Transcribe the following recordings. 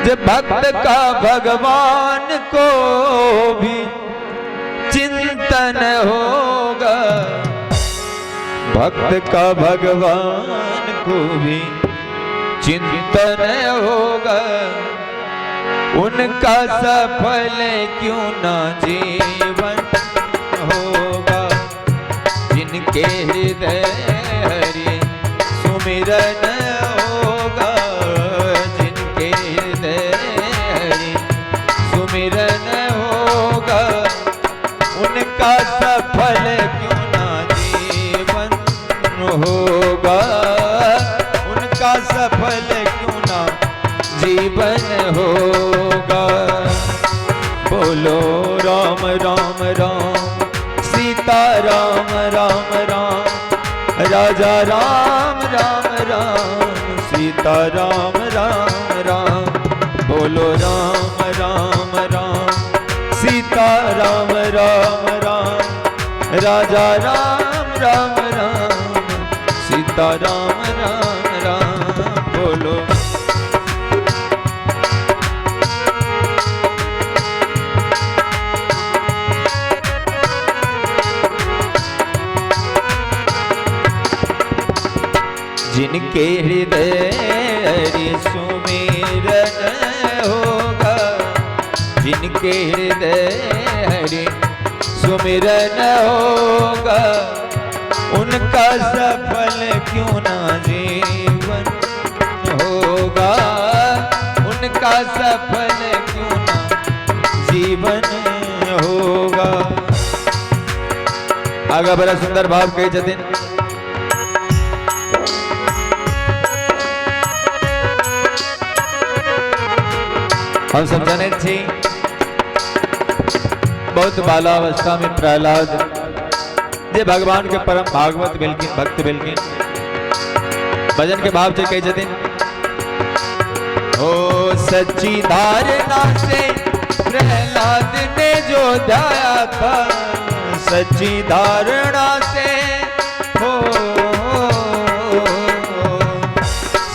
जब भक्त का भगवान को भी चिंतन होगा, भक्त का भगवान को भी चिंतन होगा, उनका सफल क्यों ना जीवन होगा। जिनके हृदय हरि सुमिरन होगा, जिनके हृदय हरि सुमिरन होगा, उनका सफल क्यों ना जीवन होगा, उनका सफल क्यों ना जीवन होगा। बोलो राम राम राम सीता राम राम राम, राजा राम राम राम सीता राम राम राम। बोलो राम राम राम सीता राम राम राम, राजा राम राम राम सीता राम राम राम। बोलो जिनके हृदय हरि सुमिरन होगा, जिनके हृदय हरि सुमिरन होगा, उनका सफल क्यों ना जीवन होगा, उनका सफल क्यों ना जीवन होगा। आगे बड़ा सुंदर भाव कही जतिन। हम सब जाने थी बहुत बालावस्था में प्रहलाद जे भगवान के परम भागवत बिल्किन भक्त बिल्किन भजन के भाव से कही जतिन। ओ सच्ची धारणा से प्रहलाद ने जो ध्याया था, सच्ची धारणा से हो,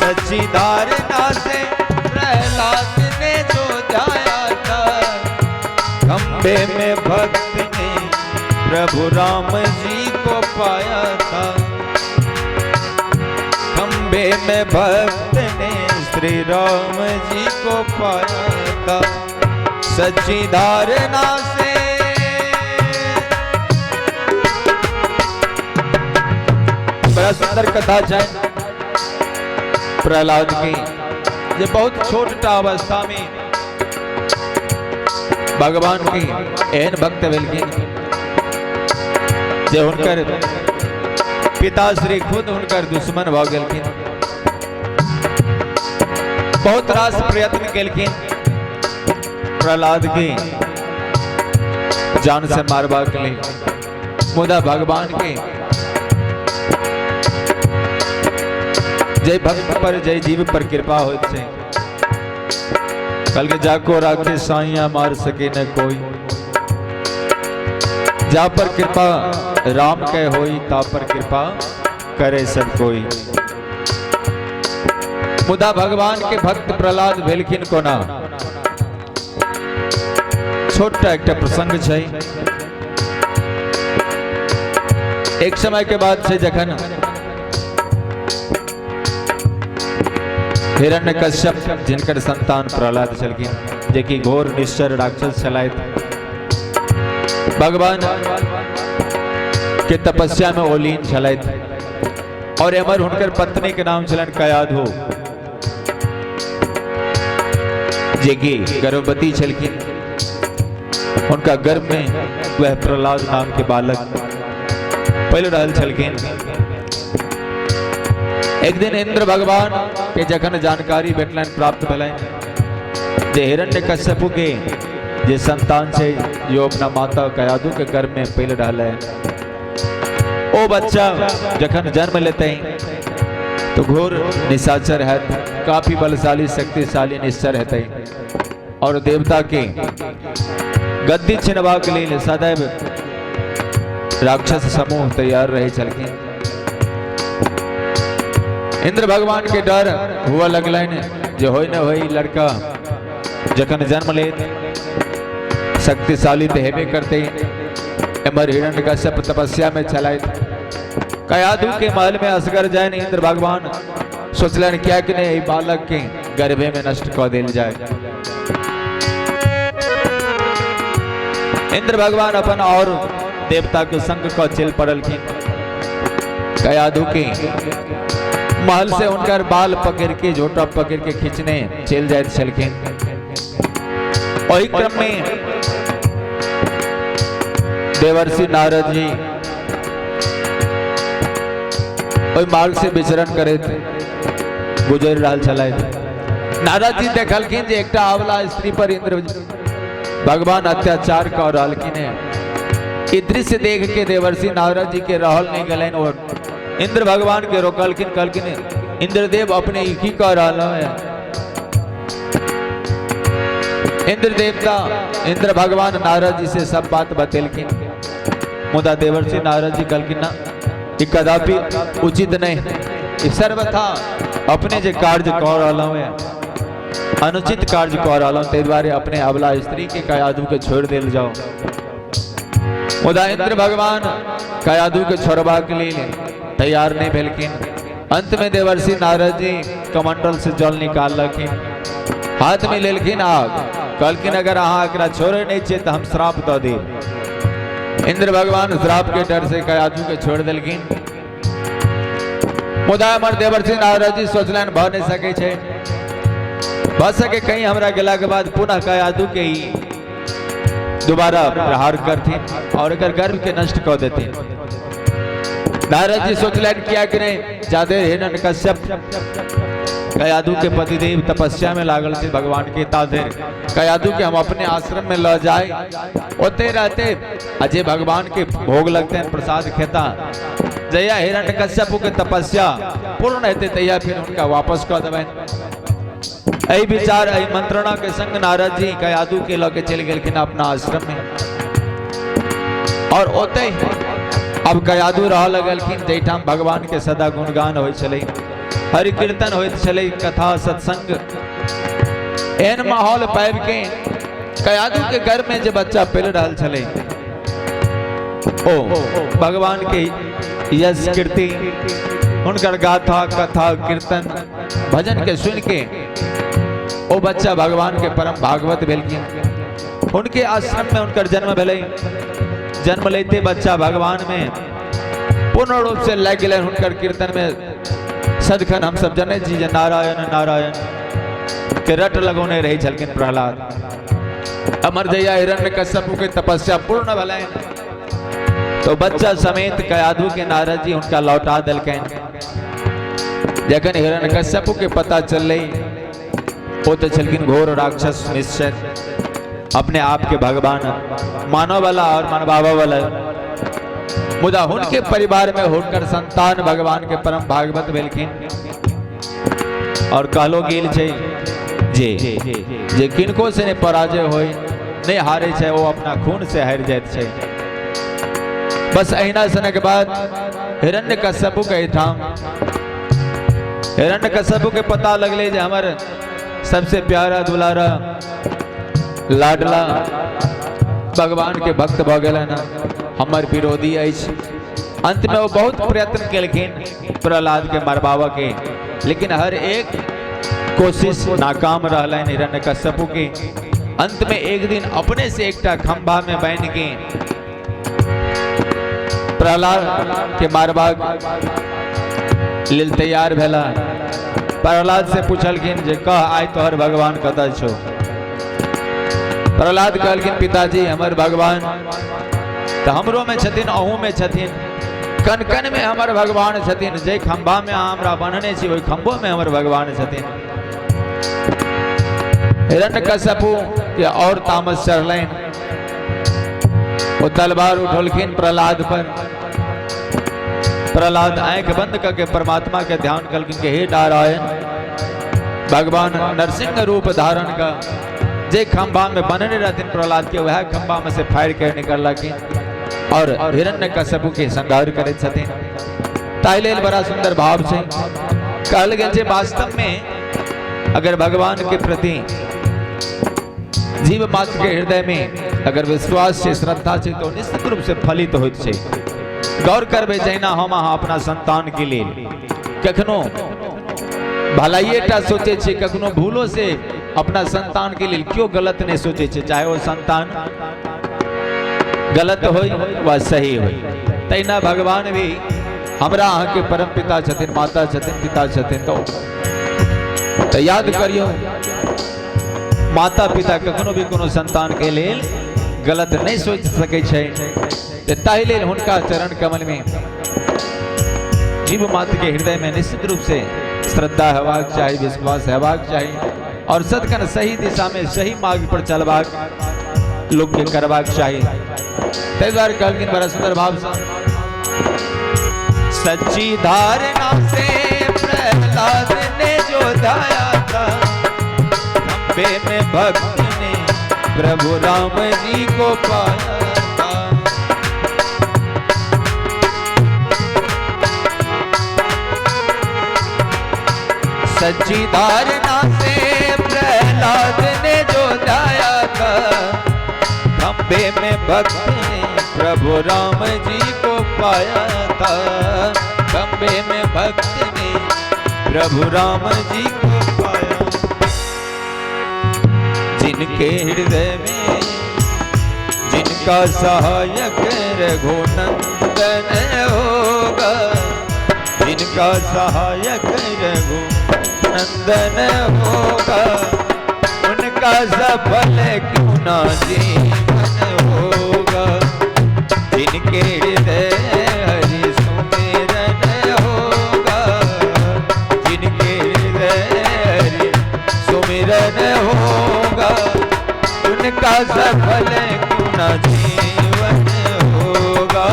सच्ची धारणा से प्रहलाद ने जो ध्याया था, खंबे में भक्त ने प्रभु राम जी को पाया था, खंबे में भक्त ने श्री राम जी को पाया था। सच्ची धारणा से बड़ा सुंदर कथा है प्रहलाद की। ये बहुत छोटा अवस्था में भगवान की एहन भक्त बिल्किन जे उनकर पिता श्री खुद उनकर दुश्मन भ गेलखिन। बहुत रास प्रयत्न केलखिन प्रहलाद की जान से मारबा के लिए, मुदा भगवान के जय भक्त पर जय जीव पर कृपा होत से कल के जाको राखे साइया मार सके न कोई, जा पर कृपा राम के होई ता पर कृपा करे सब कोई। मुदा भगवान के भक्त प्रहलाद भेलखिन कोना। छोटा एक प्रसंग छै। एक समय के बाद से जखन हिरण्यकश्यप जिनकर संतान प्रहलाद छलखिन, जे कि घोर निश्चर राक्षस छलैथ, भगवान के तपस्या में ओलीन छलैथ और एमर हुनकर पत्नी के नाम छलन कयाधु, जे कि गर्भवती छलखिन। उनका गर्भ में वह प्रहलाद नाम के बालक पहले रहल छलखिन। एक दिन इंद्र भगवान के जखन जानकारी भेटलन प्राप्त भेलन जे हिरण्यकश्यपु के जे संतान से जो अपना माता कयाधु के गर्भ में पहले रहल है, ओ बच्चा जखन जन्म लेते हैं तो घोर निशाचर है, काफी बलशाली शक्तिशाली निश्चर है और देवता के गद्दी छिनवा के लिए सदैव राक्षस समूह तैयार रहे छलखिन। इंद्र भगवान के डर हुआ लगलन जो होई न होई लड़का जखन जन्म ले शक्तिशाली तो हेबे करते एमर हिरण्यकश्यप तपस्या में चलाए कयादू के महल में असगर जाए इंद्र भगवान सोचलन क्या कि नहीं बालक के गर्भे में नष्ट कर दिल जाए। इंद्र भगवान अपन और देवता के संग को चल पड़ल कयादू के महल से उनकर बाल पकड़ के झोटा पकड़ के खींचने चल जाए चलखिन। वही क्रम में देवर्षि नारद जी वही मार्ग से विचरण करे थे गुजर रहा चलाए थे। नारद जी देखलखिन जे एकटा अबला स्त्री पर इंद्र भगवान अत्याचार कर रहलखिन है। ई दृश्य देख के देवर्षि नारद जी के रहल नहीं गलन और इंद्र भगवान के रोकलखिन कहलखिन इंद्रदेव अपने एक ही कह रहा है। इंद्र देवता इंद्र भगवान नारद जी से सब बात बतेलखिन मुदा देवर्षि नारद जी कहलखिन ना ये कदापि उचित नहीं सर्वथा अपने जे कार्य कर रहा है अनुचित कार्य कर रहा ते द्वारे अपने अबला स्त्री के कयादू के छोड़ दिल जाओ। मुदा इंद्र भगवान कयादू के छोड़वा के लिए तैयार नहीं भेलखिन। अंत में देवर्षि नारद जी कमंडल से जल निकालखिन हाथ में लेलखिन आग कहलखिन अगर अहाँ एकरा छोड़े नहीं छे तो हम श्राप दे दी। इंद्र भगवान श्राप के डर से कयादू के छोड़ दिलखिन। मुदा हमर देवर्षि नारद जी सोचलन भ नहीं सके छे भ सके कहीं हमरा गेला के बाद पुनः कयादू के ही दोबारा प्रहार करथिन और एकर गर्भ के नष्ट कर देथिन। नारद जी सोचलन किया कि नहीं जादे हिरण्यकश्यप कयादू के पतिदेव तपस्या में लागल थे भगवान के तादेर कयादू के हम अपने आश्रम में ल जाए ओते रहते अजय भगवान के भोग लगते हैं प्रसाद खेता जया हिरण्यकश्यप के तपस्या पूर्ण होते तैया फिर उनका वापस कर देवें। यही विचार यही मंत्रणा के संग नारद जी कयादू के लगे चल गए अपना आश्रम में और ओते अब कयादू रह लगलखिन जैठाम भगवान के सदा गुणगान हो चले हरि कीर्तन होइत चले कथा सत्संग एन माहौल पाइब के कयादू के घर में जो बच्चा पल रहा चले ओ भगवान के यश कीर्ति उनकर गाथा कथा कीर्तन भजन के सुन के ओ बच्चा भगवान के परम भागवत भेलखिन। उनके आश्रम में उनकर जन्म भेलै जन्म लेते बच्चा भगवान में पूर्ण रूप से लग गए उनकर कीर्तन में सदखन हम सब जने जी नारायण नारायण के रट लगोने रही छलखिन प्रहलाद। अमर जया हिरण्यकश्यप के तपस्या पूर्ण भले तो बच्चा समेत कयादू के नारद जी उनका लौटा दिलकन। जखन हिरण्यकश्यप के पता चल वो तो छलखिन घोर राक्षस निश्चय अपने आप के भगवान मानव वाला और मनबाबा वाला मुदा उनके परिवार में होकर संतान भगवान के परम भागवत भेलखिन और कहलो गेल छे जे किनको से ने पराजय होय नहीं हारे छे वो अपना खून से हार जात छे। बस अहिना सन के बाद हिरण्यकश्यप के ठाम हिरण्यकश्यप के पता लगले जे हमर सबसे प्यारा दुलारा लाडला भगवान के भक्त भ गेल ना हमर विरोधी अछि। अंत में वो बहुत प्रयत्न केलखिन प्रहलाद के मरबावा के लेकिन हर एक कोशिश नाकाम रहलन हिरण्यकश्यप के। अंत में एक दिन अपने से एकटा खंभा में बांध के प्रहलाद के मारबा लेल तैयार भेला। प्रहलाद से पूछलखिन जे कह आय तोहर भगवान कतऽ छौ। प्रहलाद कहलखिन पिताजी हमर भगवान तो हमरो में छथिन अहू में छथिन कन कन में हमर भगवान छथिन जे खंभा में हमरा बन्हने छी ओहि खंभो में हमर भगवान छथिन। हिरण्यकश्यप के और तामस चढ़लनि वो तलवार उठौलखिन प्रहलाद पर। प्रहलाद आंख बंद करके परमात्मा के ध्यान कलखिन के हे नारायण भगवान नरसिंह रूप धारण का जे खंभा में बनने रहथिन प्रहलाद के वह खंभा में से फायर कर निकलखिन और हिरण्यकश्यप के संहार करे छथिन। ताइले बड़ा सुंदर भाव से कहल गेल जे वास्तव में अगर भगवान के प्रति जीव मात्र के हृदय में अगर विश्वास से श्रद्धा से तो निश्चित रूप से फलित होइत छै। गौर करबे जहिना हम अहाँ अपना संतान के लिए कखनो भलाइएटा सोचे छे, कखनो भूलो से अपना संतान के लिए क्यों गलत नहीं सोचे छे, चाहे वो संतान गलत हो व सही हो। तैना भगवान भी हमरा अहाँ के परम पिता छथिन, माता छथिन, पिता छथिन। तो याद करियो माता पिता कखनो भी कोनो संतान के लिए गलत नहीं सोच सके छे। ताहि लेल हुनका चरण कमल में जीव मात्र के हृदय में निश्चित रूप से श्रद्धा हेबाक चाहिए, विश्वास हेबाक चाहिए और सदखन सही दिशा में सही मार्ग पर चलबाक लोग के करबाक चाहिए। तै द्वारे कहलखिन बड़ा सुंदर भाव से, सच्ची धारणा से प्रहलाद ने जो दाया था, खंबे में भक्त ने प्रभु राम जी को पाया था। सच्ची धारणा से प्रहलाद ने जो दाया था, खंबे में भक्त ने प्रभु राम जी को पाया था। खंबे में भक्त ने प्रभु राम जी को पाया। जिनके हृदय में जिनका सहायक रघुनंदन होगा, जिनका सहायक रघुनंदन होगा, उनका सफल क्यों ना जीवन होगा। जिनके हृदय हरि सुमिरन होगा, जिनके हृदय हरि सुमिरन होगा, उनका सफल क्यों ना जीवन होगा।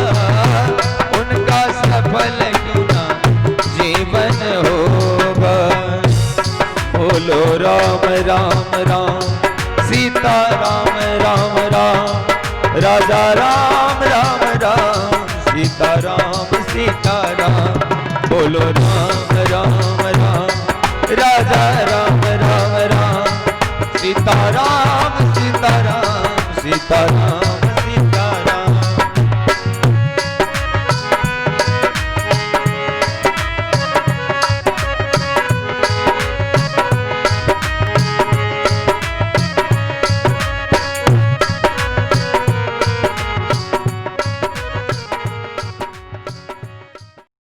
उनका सफल क्यों ना जीवन होगा। बोलो राम राम राम सीता राम राम राम, राजा राम राम राम सीता राम सीता राम। बोलो राम राम राम राजा राम राम राम, सीता राम सीता राम सीता राम।